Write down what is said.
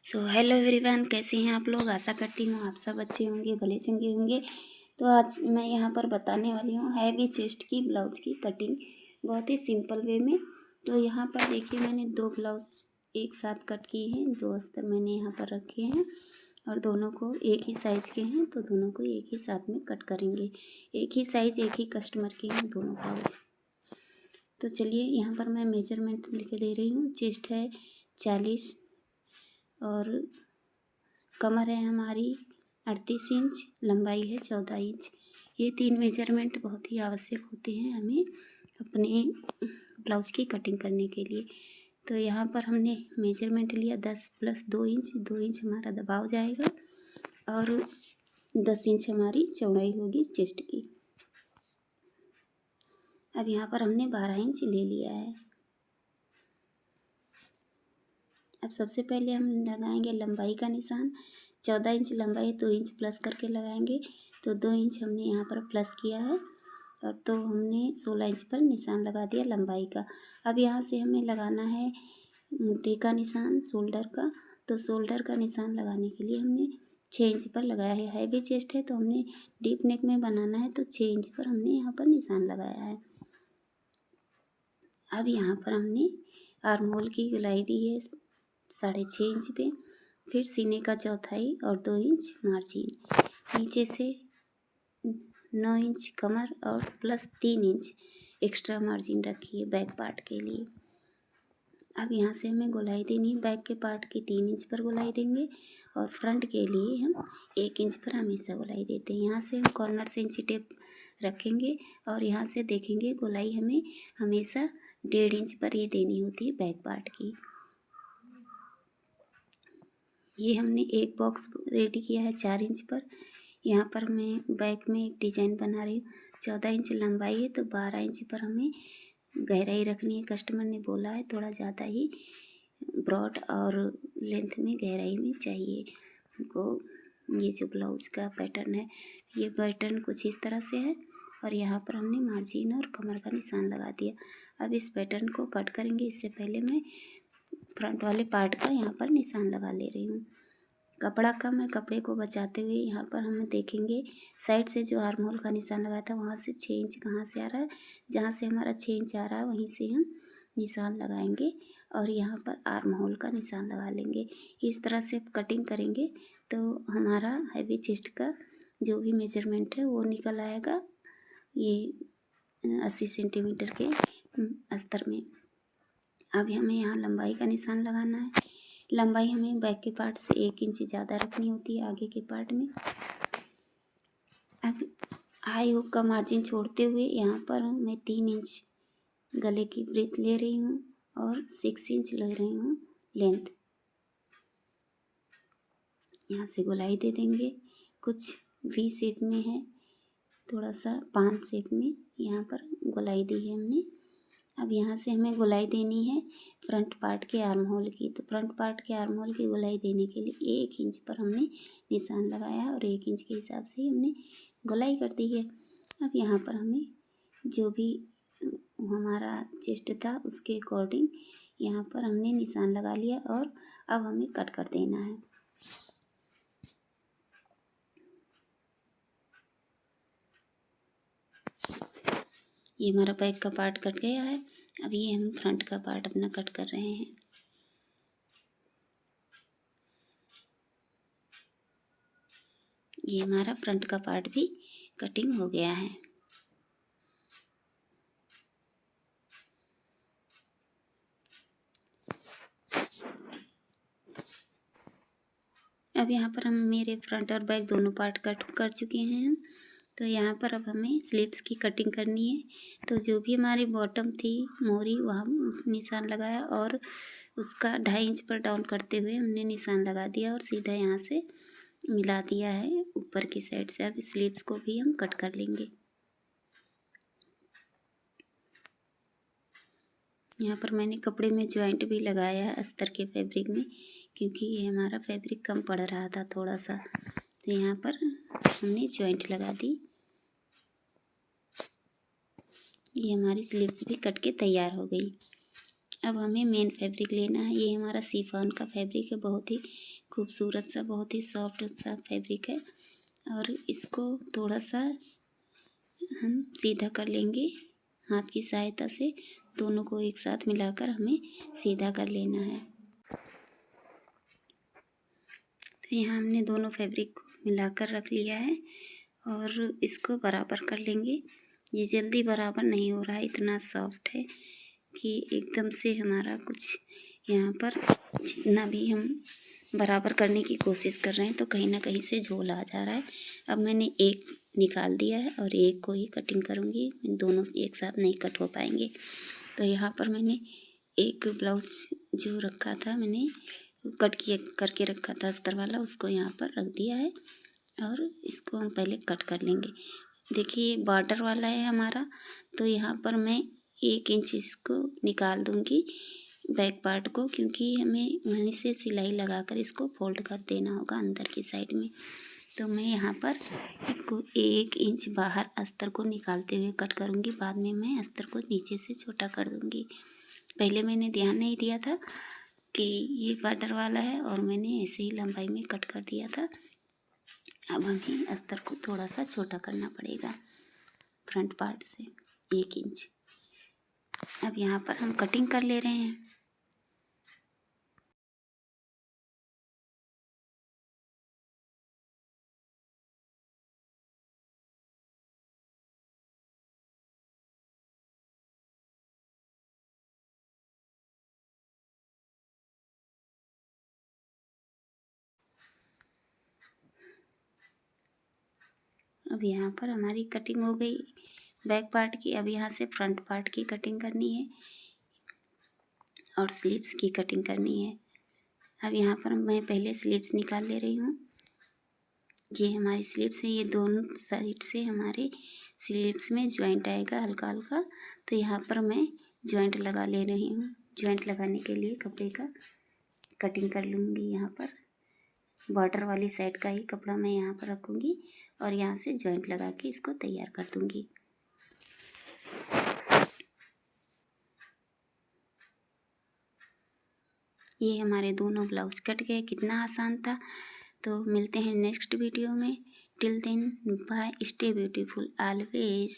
So hello everyone, कैसे हैं आप लोग। आशा करती हूँ आप सब अच्छे होंगे, भले चंगे होंगे। तो आज मैं यहाँ पर बताने वाली हूँ हैवी चेस्ट की ब्लाउज़ की कटिंग बहुत ही सिंपल वे में। तो यहाँ पर देखिए, मैंने 2 ब्लाउज़ एक साथ कट किए हैं, 2 अस्तर मैंने यहाँ पर रखे हैं और दोनों को एक ही साइज़ के हैं, तो दोनों को एक ही साथ में कट करेंगे। एक ही साइज़, एक ही कस्टमर के हैं दोनों ब्लाउज़। तो चलिए, यहाँ पर मैं मेजरमेंट लिख दे रही हूँ। चेस्ट है 40 और कमर है हमारी 38 इंच, लंबाई है 14 इंच। ये 3 मेजरमेंट बहुत ही आवश्यक होते हैं हमें अपने ब्लाउज़ की कटिंग करने के लिए। तो यहाँ पर हमने मेजरमेंट लिया 10 + 2 इंच। 2 इंच हमारा दबाव जाएगा और 10 इंच हमारी चौड़ाई होगी चेस्ट की। अब यहाँ पर हमने 12 इंच ले लिया है। अब सबसे पहले हम लगाएंगे लंबाई का निशान। 14 इंच लंबाई, 2 इंच प्लस करके लगाएंगे। तो 2 इंच हमने यहाँ पर प्लस किया है और तो हमने 16 इंच पर निशान लगा दिया लंबाई का। अब यहाँ से हमें लगाना है मुट्ठी का निशान, शोल्डर का। तो शोल्डर का निशान लगाने के लिए हमने 6 इंच पर लगाया है। हैवी चेस्ट है तो हमने डीप नेक में बनाना है, तो 6 इंच पर हमने यहाँ पर निशान लगाया है। अब यहाँ पर हमने आर्म होल की गोलाई दी है 6.5 इंच पे। फिर सीने का चौथाई और 2 इंच मार्जिन। नीचे से 9 इंच कमर और प्लस 3 इंच एक्स्ट्रा मार्जिन रखिए बैक पार्ट के लिए। अब यहाँ से हमें गोलाई देनी है बैक के पार्ट की 3 इंच पर गोलाई देंगे और फ्रंट के लिए हम 1 इंच पर हमेशा गोलाई देते हैं। यहाँ से हम कॉर्नर से इंची टेप रखेंगे और यहाँ से देखेंगे गोलाई हमें हमेशा 1.5 इंच पर ये देनी होती है बैक पार्ट की। ये हमने एक बॉक्स रेडी किया है 4 इंच पर। यहाँ पर मैं बैक में एक डिज़ाइन बना रही हूँ। 14 इंच लंबाई है तो 12 इंच पर हमें गहराई रखनी है। कस्टमर ने बोला है थोड़ा ज़्यादा ही ब्रॉड और लेंथ में गहराई में चाहिए हमको। ये जो ब्लाउज़ का पैटर्न है, ये पैटर्न कुछ इस तरह से है और यहाँ पर हमने मार्जिन और कमर का निशान लगा दिया। अब इस पैटर्न को कट करेंगे। इससे पहले मैं फ्रंट वाले पार्ट का यहाँ पर निशान लगा ले रही हूँ। कपड़ा कम है, कपड़े को बचाते हुए यहाँ पर हम देखेंगे साइड से जो आर्म होल का निशान लगाया था वहाँ से 6 इंच कहाँ से आ रहा है। जहाँ से हमारा 6 इंच आ रहा है वहीं से हम निशान लगाएंगे और यहाँ पर आर्म होल का निशान लगा लेंगे। इस तरह से कटिंग करेंगे तो हमारा हैवी चेस्ट का जो भी मेजरमेंट है वो निकल आएगा ये 80 सेंटीमीटर के अस्तर में। अब हमें यहाँ लंबाई का निशान लगाना है। लंबाई हमें बैक के पार्ट से 1 इंच ज़्यादा रखनी होती है आगे के पार्ट में। अब हाई हुक का मार्जिन छोड़ते हुए यहाँ पर मैं 3 इंच गले की ब्रेथ ले रही हूँ और 6 इंच ले रही हूँ लेंथ। यहाँ से गोलाई दे देंगे। कुछ वी शेप में है, थोड़ा सा पान शेप में यहाँ पर गोलाई दी है हमने। अब यहाँ से हमें गोलाई देनी है फ्रंट पार्ट के आर्म होल की। तो फ्रंट पार्ट के आर्म होल की गोलाई देने के लिए 1 इंच पर हमने निशान लगाया और 1 इंच के हिसाब से ही हमने गोलाई कर दी है। अब यहाँ पर हमें जो भी हमारा चेस्ट था उसके अकॉर्डिंग यहाँ पर हमने निशान लगा लिया और अब हमें कट कर देना है। ये हमारा बैक का पार्ट कट गया है। अब ये हम फ्रंट का पार्ट अपना कट कर रहे हैं। ये हमारा फ्रंट का पार्ट भी कटिंग हो गया है। अब यहाँ पर हम मेरे फ्रंट और बैक दोनों पार्ट कट कर चुके हैं हम। तो यहाँ पर अब हमें स्लीव्स की कटिंग करनी है। तो जो भी हमारी बॉटम थी मोरी, वहाँ निशान लगाया और उसका 2.5 इंच पर डाउन करते हुए हमने निशान लगा दिया और सीधा यहाँ से मिला दिया है ऊपर की साइड से। अब स्लीव्स को भी हम कट कर लेंगे। यहाँ पर मैंने कपड़े में जॉइंट भी लगाया है अस्तर के फैब्रिक में, क्योंकि ये हमारा फैब्रिक कम पड़ रहा था थोड़ा सा, तो यहाँ पर हमने जॉइंट लगा दी। ये हमारी स्लीव्स भी कट के तैयार हो गई। अब हमें मेन फैब्रिक लेना है। ये हमारा शिफॉन का फैब्रिक है, बहुत ही खूबसूरत सा, बहुत ही सॉफ्ट सा फैब्रिक है। और इसको थोड़ा सा हम सीधा कर लेंगे हाथ की सहायता से। दोनों को एक साथ मिलाकर हमें सीधा कर लेना है। तो यहाँ हमने दोनों फैब्रिक को मिलाकर रख लिया है और इसको बराबर कर लेंगे। ये जल्दी बराबर नहीं हो रहा है, इतना सॉफ्ट है कि एकदम से हमारा कुछ यहाँ पर जितना भी हम बराबर करने की कोशिश कर रहे हैं तो कहीं ना कहीं से झोल आ जा रहा है। अब मैंने एक निकाल दिया है और एक को ही कटिंग करूँगी, दोनों एक साथ नहीं कट हो पाएंगे। तो यहाँ पर मैंने एक ब्लाउज जो रखा था, मैंने कट किए करके रखा था अस्तर वाला, उसको यहाँ पर रख दिया है और इसको हम पहले कट कर लेंगे। देखिए बॉर्डर वाला है हमारा, तो यहाँ पर मैं 1 इंच इसको निकाल दूँगी बैक पार्ट को, क्योंकि हमें वहीं से सिलाई लगाकर इसको फोल्ड कर देना होगा अंदर की साइड में। तो मैं यहाँ पर इसको 1 इंच बाहर अस्तर को निकालते हुए कट करूँगी। बाद में मैं अस्तर को नीचे से छोटा कर दूँगी। पहले मैंने ध्यान नहीं दिया था कि ये बॉर्डर वाला है और मैंने ऐसे ही लंबाई में कट कर दिया था। अब हमें अस्तर को थोड़ा सा छोटा करना पड़ेगा फ्रंट पार्ट से 1 इंच। अब यहाँ पर हम कटिंग कर ले रहे हैं। अब यहाँ पर हमारी कटिंग हो गई बैक पार्ट की। अब यहाँ से फ्रंट पार्ट की कटिंग करनी है और स्लीव्स की कटिंग करनी है। अब यहाँ पर मैं पहले स्लीव्स निकाल ले रही हूँ। ये हमारी स्लीव्स है, ये दोनों साइड से हमारे स्लीव्स में जॉइंट आएगा हल्का हल्का, तो यहाँ पर मैं जॉइंट लगा ले रही हूँ। जॉइंट लगाने के लिए कपड़े का कटिंग कर लूँगी। यहाँ पर बॉर्डर वाली साइड का ही कपड़ा मैं यहाँ पर रखूँगी और यहाँ से जॉइंट लगा के इसको तैयार कर दूँगी। ये हमारे दोनों ब्लाउज कट गए, कितना आसान था। तो मिलते हैं नेक्स्ट वीडियो में। Till then bye, stay beautiful always.